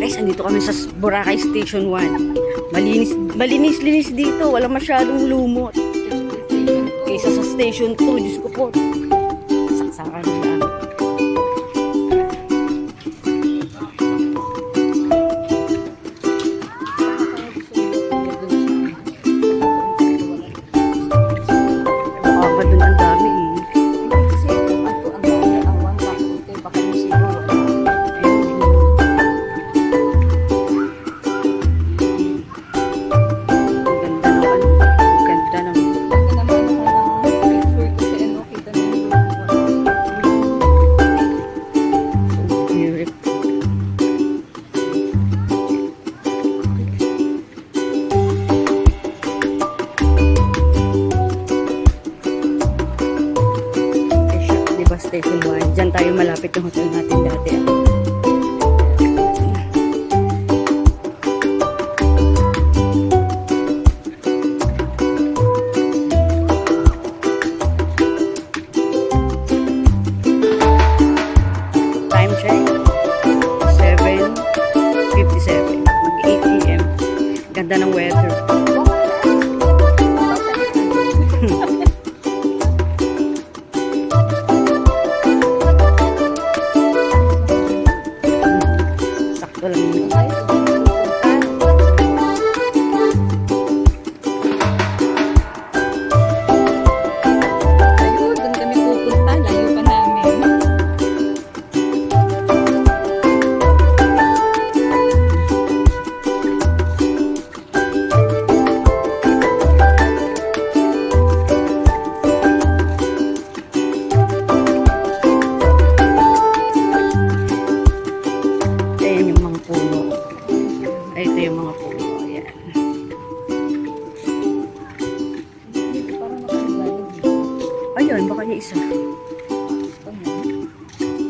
Guys, andito kami sa Boracay Station 1. Malinis-linis dito. Wala masyadong lumot. Kaysa sa Station 2, Diyos ko po. Saksakan nila. Baka doon ang dami eh. Station 1. Diyan tayo malapit yung hotel natin dati. Time check 7:57. Mag-8 PM. Ganda ng weather. Ito yung mga puno. Ayan. Ayun, baka yung isa.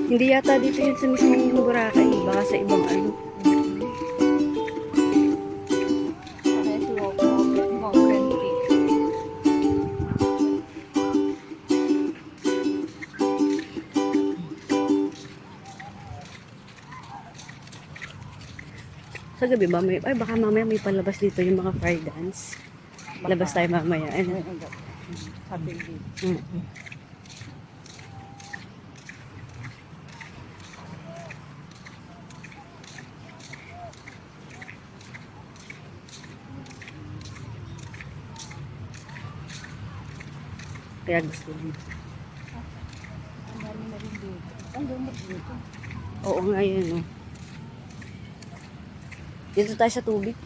Hindi yata dito yun sa mismong Boracay. Baka sa ibang ano. Sa gabi ba? Ay, baka mamaya may palabas dito yung mga fire dance. Labas tayo mamaya. Ano? Sabi dito. Kaya gusto mo. Ang dami na rin dito. Ang lumot dito. Oo nga yun. Oh. Dito tayo sa tubig.